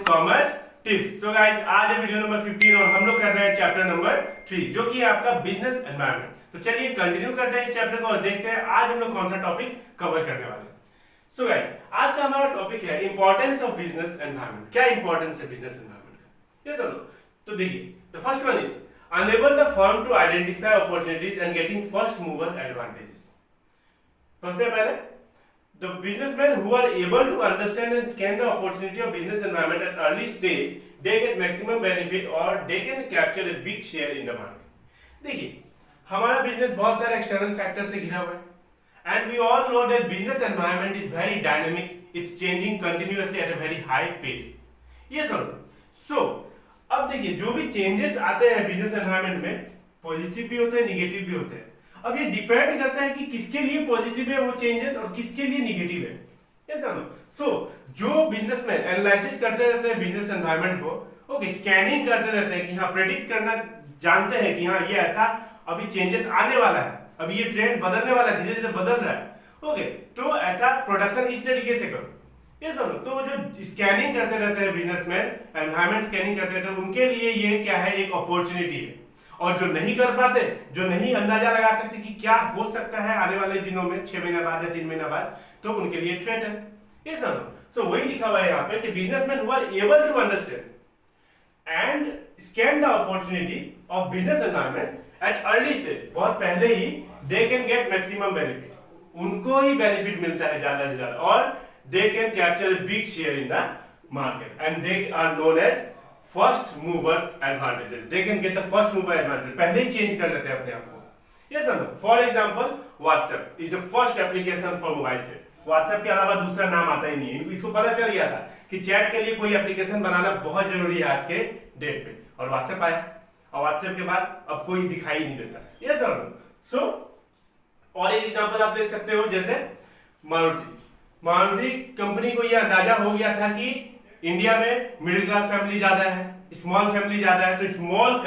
Commerce tips. So guys, आज है video number 15 और हम लोग कर रहे हैं चैप्टर नंबर 3 जो कि है आपका बिजनेस एनवायरनमेंट। तो चलिए कंटिन्यू करते हैं इस चैप्टर को और देखते हैं आज हम लोग कौन सा टॉपिक कवर करने वाले हैं। सो गाइस, आज का हमारा टॉपिक है इंपॉर्टेंस ऑफ बिजनेस एनवायरनमेंट। क्या इंपॉर्टेंस है बिजनेस एनवायरनमेंट का, ये सुनो। तो देखिए, the first one is enable the firm to identify opportunities and getting first mover advantages। पढ़ते हैं पहले। The businessmen who are able to understand and scan the opportunity of business environment at early stage, they get maximum benefit or they can capture a big share in the market। देखिए, हमारा business बहुत सारे external factor से घिरा हुआ है and we all know that business environment is very dynamic, it's changing continuously at a very high pace। ये so अब देखिए, जो भी चेंजेस आते हैं बिजनेस एनवायरनमेंट में, पॉजिटिव भी होते हैं, निगेटिव भी होते हैं। अब ये डिपेंड करता है कि किसके लिए पॉजिटिव है वो चेंजेस और किसके लिए निगेटिव है, ये समझो। जो बिजनेसमैन एनालिसिस करते रहते हैं बिजनेस एनवायरनमेंट को, ओके, स्कैनिंग करते रहते हैं कि हाँ, प्रेडिक्ट करना जानते हैं कि हाँ, ये ऐसा अभी चेंजेस आने वाला है, अभी ये ट्रेंड बदलने वाला है, धीरे धीरे बदल रहा है, ओके, तो ऐसा प्रोडक्शन इस तरीके से करो, ये सब। तो जो स्कैनिंग करते रहते हैं बिजनेसमैन, एनवायरनमेंट स्कैनिंग करते रहते हैं, उनके लिए ये क्या है, एक अपॉर्चुनिटी है। और जो नहीं कर पाते, जो नहीं अंदाजा लगा सकते कि क्या हो सकता है आने वाले दिनों में, 6 महीने बाद या 3 महीने बाद, तो उनके लिए थ्रेट है, ये सब। सो वही लिखा हुआ है यहाँ पे कि businessman who are able to understand and scan the opportunity of business environment at early stage, बहुत पहले ही, they can get maximum benefit, उनको ही बेनिफिट मिलता है ज्यादा से ज्यादा, और they can capture a big share in the market and they are known as first mover advantages। they can get the first mover advantage, पहले ही चेंज कर लेते हैं अपने आप को, ये समझो। For example, WhatsApp is the first application for mobile chat। WhatsApp के अलावा दूसरा नाम आता ही नहीं है, इनको इसको पता चल गया था कि चैट के लिए कोई एप्लीकेशन बनाना बहुत जरूरी है आज के डेट पे, और WhatsApp आया, और WhatsApp के बाद अब कोई दिखाई नहीं देता, ये समझो। और एक एग्जांपल आप ले सकते हो, जैसे मारुति कंपनी को यह अंदाजा हो गया था कि इंडिया में मिडिल क्लास फैमिली ज्यादा है, स्मॉल फैमिली ज्यादा है, तो स्मॉल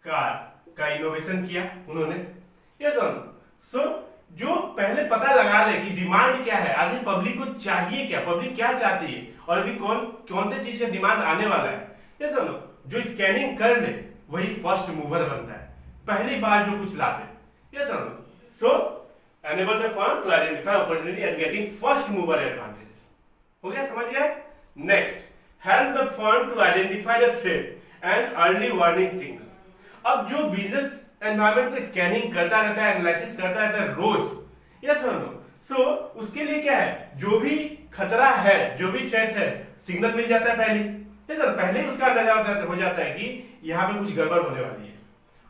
कार का इनोवेशन किया उन्होंने, ये सो जो पहले पता लगा ले कि डिमांड क्या है, आगे पब्लिक को चाहिए क्या, पब्लिक क्या चाहती है, और अभी कौन से चीज का डिमांड आने वाला है, ये सुनो। जो स्कैनिंग कर ले वही फर्स्ट मूवर बनता है, पहली बार जो कुछ लाते, ये सुनो। enable the firm to identify opportunity and getting first mover advantages। हो गया, समझ गए। Next, help the firm to identify the threat and early warning signal। अब जो बिजनेस एनवायरनमेंट को स्कैनिंग करता रहता है, एनालिसिस करता रहता है रोज, यस सो उसके लिए क्या है, जो भी खतरा है, जो भी थ्रेट है, सिग्नल मिल जाता है पहले ही उसका अंदाजा हो जाता है कि यहाँ पे कुछ गड़बड़ होने वाली है,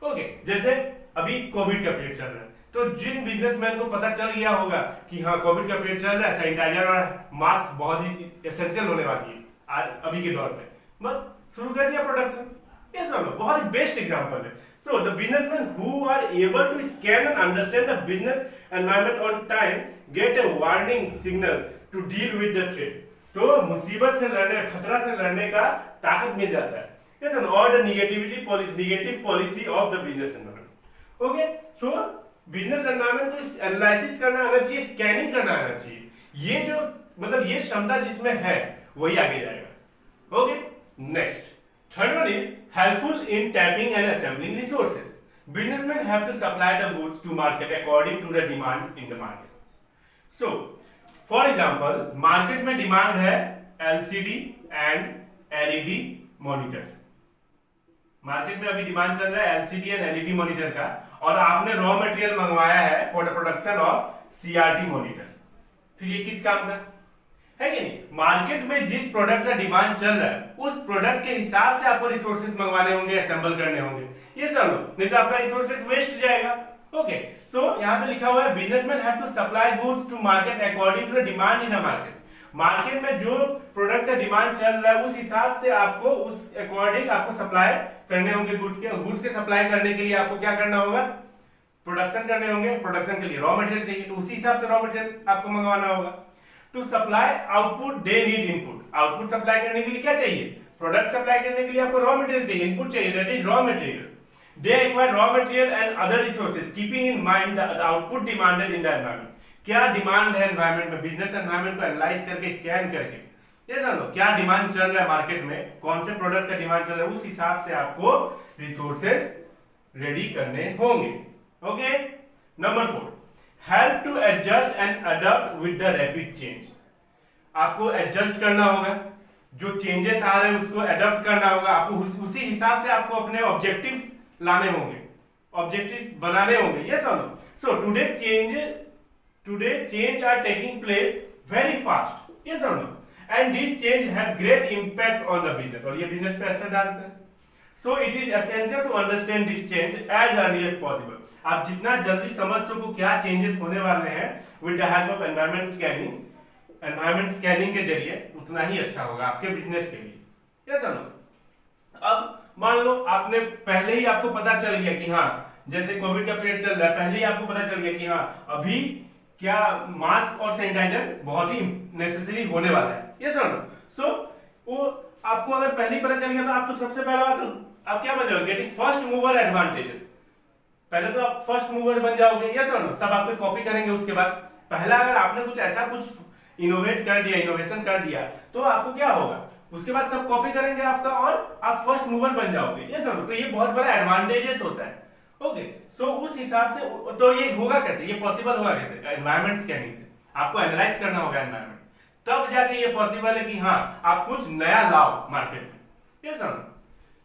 ओके। जैसे अभी कोविड का पीरियड चल रहा है, तो जिन बिजनेसमैन को पता चल गया होगा कि हाँ, कोविड का पीरियड चल रहा है, सैनिटाइजर और मास्क बहुत ही एसेंशियल होने वाली है आज अभी के दौर पे, बस शुरू कर दिया प्रोडक्शन, ये सब बहुत ही बेस्ट एग्जांपल है। So the businessman who are able to scan and understand the business environment on time get a warning signal to deal with the threat. तो मुसीबत से लड़ने, खतरा से लड़ने का ताकत मिल जाता है, यस, और the negative policy of the business environment, okay. So business environment को एनालिसिस करना आना चाहिए, स्कैनिंग करना आना चाहिए, ये जो मतलब ये क्षमता जिसमें है वही आगे जाएगा, okay. Next, third one is helpful in tapping and assembling resources. Businessman have to supply the goods to market according to the demand in the market. So for example, market में डिमांड है LCD and LED monitor, market में अभी demand चल रहा है LCD and LED monitor का, और आपने रॉ मटेरियल मंगवाया है for the production of CRT monitor, फिर ये किस काम का है कि नहीं। मार्केट में जिस प्रोडक्ट का डिमांड चल रहा है उस प्रोडक्ट के हिसाब से आपको रिसोर्सेज मंगवाने होंगे, असेंबल करने होंगे, ये सब, नहीं तो आपका रिसोर्सेज वेस्ट जाएगा, ओके। सो यहाँ पे लिखा हुआ है businessman have to supply goods to market according to the demand in the market. Market में जो प्रोडक्ट का डिमांड चल रहा है उस हिसाब से आपको उस अकॉर्डिंग आपको सप्लाई करने होंगे गुड्स के सप्लाई करने के लिए आपको क्या करना होगा, प्रोडक्शन करने होंगे, प्रोडक्शन के लिए रॉ मटेरियल चाहिए, तो उसी हिसाब से रॉ मटेरियल आपको मंगवाना होगा। To supply output they need input, output supply करने के लिए क्या चाहिए, प्रोडक्ट सप्लाई करने के लिए आपको रॉ मटेरियल चाहिए, इनपुट चाहिए, that is raw material. They require raw material and other resources keeping in mind the output demanded in the environment. क्या डिमांड है एनवायरनमेंट में, बिजनेस एनवायरनमेंट को एनालाइज करके, स्कैन करके ये जानो क्या डिमांड चल रहा है मार्केट में, कौन से प्रोडक्ट का डिमांड चल रहा है, उस हिसाब से आपको रिसोर्सेस रेडी करने होंगे। Okay, number 4, help to adjust and adopt with the rapid change. आपको एडजस्ट करना होगा, जो चेंजेस आ रहे हैं उसको अडॉप्ट करना होगा, आपको उसी हिसाब से आपको अपने ऑब्जेक्टिव्स लाने होंगे, ऑब्जेक्टिव बनाने होंगे। ये सुनो, so today change are taking place very fast. ये सुनो, and this change have great impact on the business, और ये बिजनेस पे असर डालता है। So it is essential to understand this change as early as possible. आप जितना जल्दी समझ सको क्या चेंजेस होने वाले हैं with the help of environment scanning के जरिए, उतना ही अच्छा होगा आपके बिजनेस के लिए। ये सुनो, अब मान लो आपने पहले ही आपको पता चल गया कि हाँ, जैसे कोविड का पीरियड चल रहा है, पहले ही आपको पता चल गया कि हाँ अभी क्या मास्क और सैनिटाइजर बहुत ही नेसेसरी होने वाला है। ये सुनो, सो वो आपको अगर पहले ही पता चल गया तो आप तो सबसे पहला बात आप क्या बन जाओगे, गेटिंग फर्स्ट मूवर एडवांटेजेस। पहले तो आप फर्स्ट मूवर बन जाओगे। ये सुनो, सब आपको कॉपी करेंगे। उसके बाद पहला अगर आपने कुछ ऐसा कुछ इनोवेट कर दिया, इनोवेशन कर दिया, तो आपको क्या होगा, उसके बाद सब कॉपी करेंगे आपका और आप फर्स्ट मूवर बन जाओगे। ये सुनो, तो ये बहुत बड़ा एडवांटेजेस होता है। ओके, सो उस हिसाब से तो ये होगा कैसे, ये पॉसिबल होगा कैसे, एनवायरमेंट स्कैनिंग से। आपको एनालाइज करना होगा एनवायरमेंट, तब जाके ये पॉसिबल है कि हाँ आप कुछ नया लाओ मार्केट में। ये सुनो,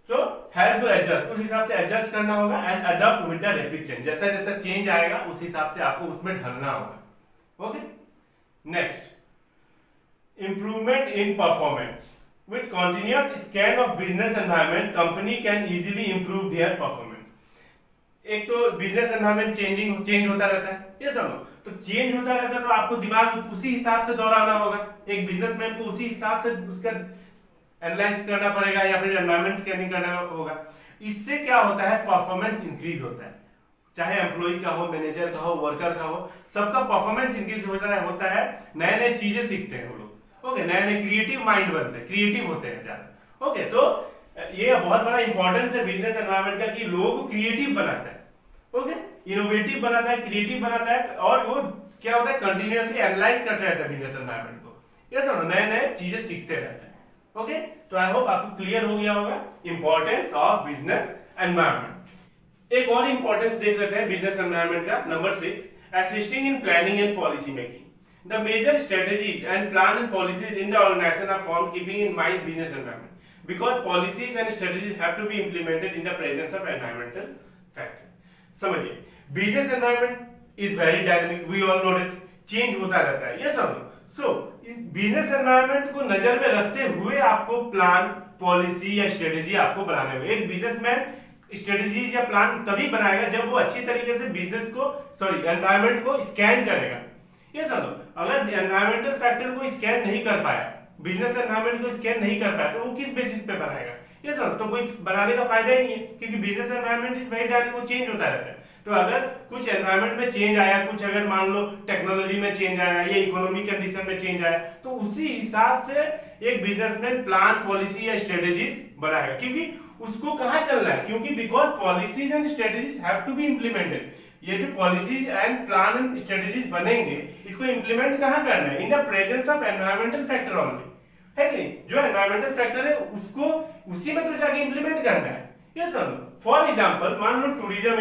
सो हेल्प टू एडजस्ट, उस हिसाब से एडजस्ट करना होगा, and adopt with the rapid change, जैसा जैसा चेंज आएगा उस हिसाब से आपको उसमें ढलना होगा। Okay, next, improvement in performance with continuous scan of business environment, company can easily improve their performance। एक तो बिजनेस एनवायरमेंट चेंज होता रहता है। ये सुनो, तो चेंज होता रहता है तो आपको दिमाग उसी हिसाब से दोहराना होगा। एक बिजनेसमैन को उसी हिसाब से उसका एनालाइज करना पड़ेगा या फिर एनवायरमेंट स्कैनिंग करना होगा। इससे क्या होता है, परफॉर्मेंस इंक्रीज होता है, चाहे एम्प्लॉय का हो, मैनेजर का हो, वर्कर का हो, सबका परफॉर्मेंस इंक्रीज होता है। नए नए चीजें सीखते हैं वो लोग। ओके, नए नए क्रिएटिव माइंड बनते हैं, क्रिएटिव होते हैं ज्यादा। ओके, तो ये बहुत बड़ा इंपॉर्टेंस है बिजनेस एनवायरनमेंट का कि लोगों को क्रिएटिव बनाता है। ओके, इनोवेटिव बनाता है, क्रिएटिव बनाता है, और वो क्या होता है, कंटिन्यूअसली एनालाइज करते रहता है बिजनेस एनवायरनमेंट को। ये सुनो, नए नए चीजें सीखते रहते हैं। ओके, तो आई होप आपको क्लियर हो गया होगा इंपॉर्टेंस ऑफ बिजनेस एनवायरनमेंट। एक और इंपॉर्टेंस देख लेते हैं बिजनेस एनवायरनमेंट का, number 6, assisting in planning and policy making. The major strategies and plan and policies in the organization are formed keeping in mind business environment, because policies and strategies have to be implemented in the presence of environmental factor। समझिए, business environment is very dynamic, we all know that, change होता रहता है। ये समझो, so business environment को नजर में रखते हुए आपको प्लान, पॉलिसी या स्ट्रेटेजी आपको बनाने होंगे। एक बिजनेसमैन स्ट्रेटेजीज या प्लान तभी बनाएगा जब वो अच्छी तरीके से बिजनेस को, एनवायरमेंट को स्कैन करेगा। ये समझो, अगर एनवायरमेंटल फैक्टर को स्कैन नहीं कर पाया, बिजनेस एनवायरमेंट को स्कैन नहीं कर पाया, तो वो किस बेसिस पे बनाएगा। ये समझो, तो कोई बनाने का फायदा ही नहीं है, क्योंकि business environment is very dynamic, वो चेंज होता रहता है। तो अगर कुछ एनवायरमेंट में चेंज आया, कुछ अगर मान लो टेक्नोलॉजी में चेंज आया या इकोनॉमिक कंडीशन में चेंज आया, तो उसी हिसाब से एक बिजनेसमैन प्लान, पॉलिसी या स्ट्रेटेजीज बनाएगा, क्योंकि उसको कहाँ चलना है, क्योंकि because policies and strategies have to be implemented. ये जो policies and plan and strategies बनेंगे, इसको इंप्लीमेंट कहाँ करना है, in the presence of environmental factor only, है कि नहीं। जो एनवायरमेंटल फैक्टर है उसको उसी में तो जाके इंप्लीमेंट करना है। ये समझो, फॉर एग्जांपल मान लो tourism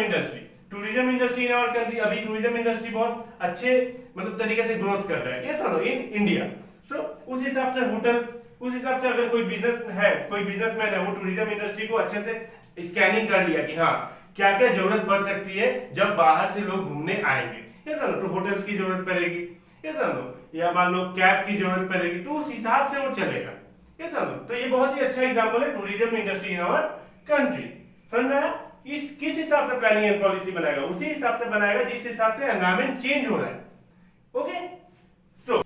industry in our country, अभी टूरिज्म इंडस्ट्री बहुत अच्छे तरीके से ग्रोथ कर रहा है। ये समझो, इन इंडिया। सो उस हिसाब से होटल्स, उस हिसाब से अगर कोई बिजनेसमैन है, वो टूरिज्म इंडस्ट्री को अच्छे से स्कैनिंग कर लिया कि हाँ क्या क्या जरूरत पड़ सकती है जब बाहर से लोग घूमने आएंगे। ये समझो, तो होटल्स की जरूरत पड़ेगी, ये समझो, या मान लो कैब की जरूरत पड़ेगी, तो उस हिसाब से वो चलेगा। ये समझो, तो ये बहुत ही अच्छा एग्जांपल है tourism industry in our country. समझ में आया? इस किस हिसाब से प्लानिंग एंड पॉलिसी बनाएगा, उसी हिसाब से बनाएगा जिस हिसाब से एनवायरमेंट चेंज हो रहा है। Okay, so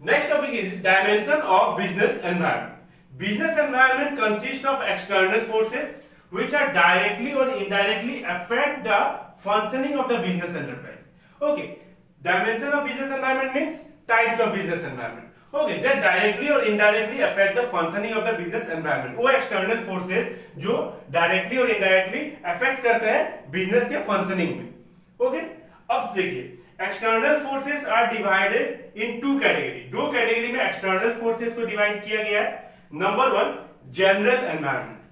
next topic is dimension of business environment. Business environment consist of external forces which are directly or indirectly affect the functioning of the business enterprise. Okay, dimension of business environment means types of business environment. Okay, that directly or indirectly affect the functioning of the business environment. वो external forces जो directly और indirectly affect करते हैं business के functioning में. Okay, अब देखिए external forces are divided in two category, दो कैटेगरी में एक्सटर्नल फोर्सेस को डिवाइड किया गया है। Number one general environment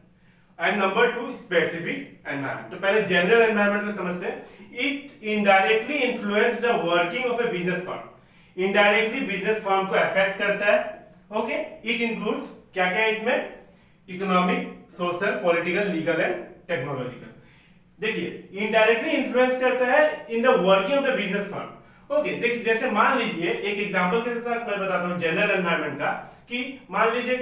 and number two specific environment. तो पहले जनरल एनवायरनमेंट को समझते हैं। It indirectly influence the working of a business firm, indirectly business firm को अफेक्ट करता है। ओके, इट इंक्लूड्स क्या क्या है इसमें, economic, social, political, legal and technological. देखिए इनडायरेक्टली इन्फ्लुएंस करता है in the working of the business firm. Okay, देखिए जैसे मान लीजिए एक एग्जांपल के साथ मैं बताता हूँ जनरल एनवायरनमेंट का, कि मान लीजिए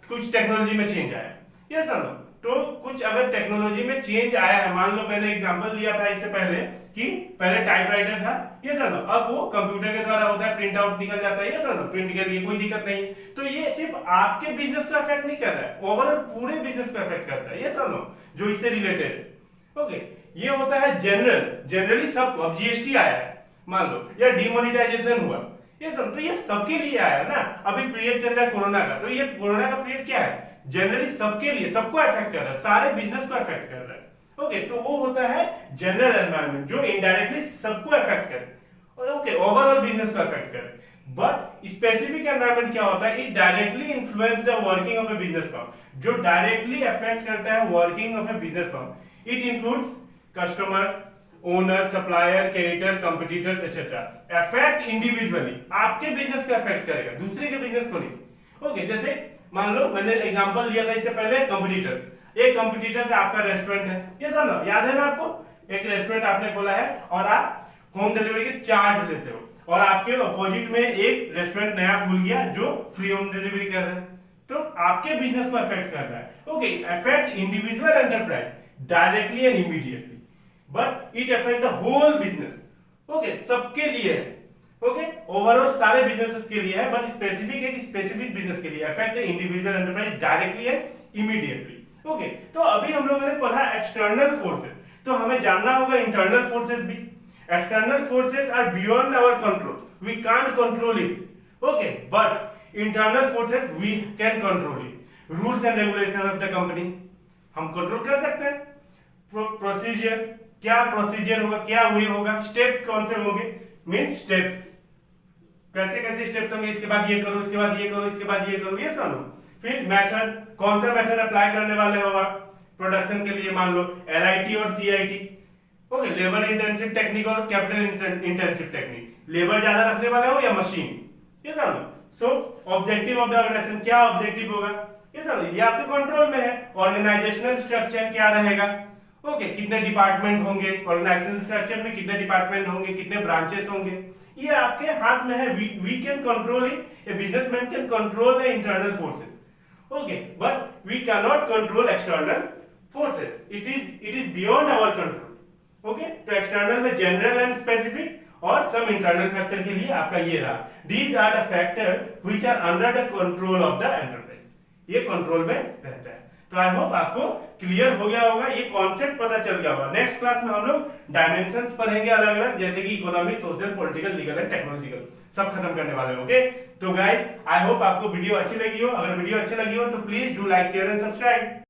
कुछ टेक्नोलॉजी में चेंज आया, ये समझो, तो कुछ अगर टेक्नोलॉजी में चेंज आया है, मान लो मैंने एग्जांपल लिया था इससे पहले कि पहले टाइपराइटर था, ये समझो, अब वो कंप्यूटर के द्वारा होता है, प्रिंट आउट निकल जाता है, ये समझो, प्रिंट के लिए कोई दिक्कत नहीं। तो ये सिर्फ आपके बिजनेस को अफेक्ट नहीं कर रहा है, ओवरऑल पूरे बिजनेस को अफेक्ट करता है, ये समझो, जो इससे रिलेटेड है। ओके, ये होता है जनरल, जनरली सबको। अब जीएसटी आया है मान लो, या डिमोनिटाइजेशन हुआ, ये सब, तो ये सबके लिए आया ना। अभी पीरियड चल रहा है कोरोना का, तो ये कोरोना का पीरियड क्या है, जनरली सबके लिए, सबको अफेक्ट कर रहा है, सारे बिजनेस को अफेक्ट कर रहा है। ओके, तो वो होता है जनरल एनवायरनमेंट जो इनडायरेक्टली सबको अफेक्ट करे, ओके, ओवरऑल बिजनेस को अफेक्ट करे। बट स्पेसिफिक एनवायरनमेंट क्या होता है, it directly influence the working of a business firm, जो डायरेक्टली अफेक्ट करता है working of a business firm. It includes customer, owner, supplier, creditor, competitors etcetera. Affect individually, आपके business को affect करेगा, दूसरे के बिजनेस को नहीं। ओके, जैसे मान लो मैंने एग्जांपल लिया था इससे पहले कंपटीटर्स, एक कंपटीटर से आपका रेस्टोरेंट है, ये समझो, याद है ना आपको, एक रेस्टोरेंट आपने खोला है और आप होम डिलीवरी के चार्ज लेते हो, और आपके अपोजिट में एक रेस्टोरेंट नया खुल गया जो फ्री होम डिलीवरी कर रहा है, तो आपके बिजनेस को अफेक्ट कर रहा है। Okay, affect individual enterprise directly and immediately, but it affect the whole business. Okay, सबके लिए है, ओके, ओवरऑल सारे बिजनेसेस के लिए है, बट स्पेसिफिक एक स्पेसिफिक बिजनेस के लिए, affect the individual enterprise directly and immediately. Okay, तो अभी हम लोगों ने पढ़ा एक्सटर्नल फोर्सेस, तो हमें जानना होगा इंटरनल फोर्सेस भी। External forces are beyond our control, we can't control it. Okay, but internal forces we can control it. Rules and regulation of the company हम कंट्रोल कर सकते हैं। प्रोसीजर, क्या प्रोसीजर होगा, क्या वे होगा, स्टेप कौन से होंगे, मींस स्टेप्स, कैसे कैसे स्टेप्स होंगे, इसके बाद ये करो, इसके बाद ये करो, इसके बाद ये करो, ये सुनो। फिर मेथड, कौन सा मेथड अप्लाई करने वाले हो आप प्रोडक्शन के लिए, मान लो एलआईटी और CIT. Okay, labour intensive technique और कैपिटल इंटेंसिव टेक्निक, लेबर ज्यादा रखने वाले हो या मशीन, ये समझो। So objective of the organisation, क्या ऑब्जेक्टिव होगा, ये समझो, ये आपके कंट्रोल में है। ऑर्गेनाइजेशनल स्ट्रक्चर क्या रहेगा, ओके, कितने डिपार्टमेंट होंगे, ऑर्गेनाइजेशनल स्ट्रक्चर में कितने डिपार्टमेंट होंगे, कितने ब्रांचेस होंगे, ये आपके हाथ में है। We can control it, a businessman can control the internal forces, okay, but we cannot control external forces, it is beyond our control। okay, तो external में general and specific और some internal factor के लिए आपका ये रहा, these are the factor which are under the control of the enterprise, ये control में रहता है। तो आई होप आपको क्लियर हो गया होगा, ये कॉन्सेप्ट पता चल गया होगा। नेक्स्ट क्लास में हम लोग डायमेंशंस पढ़ेंगे अलग अलग, जैसे कि economic, social, political, legal and technological, सब खत्म करने वाले हैं। ओके, तो गाइस आई होप आपको वीडियो अच्छी लगी हो। अगर वीडियो अच्छी लगी हो तो please do like, share and subscribe.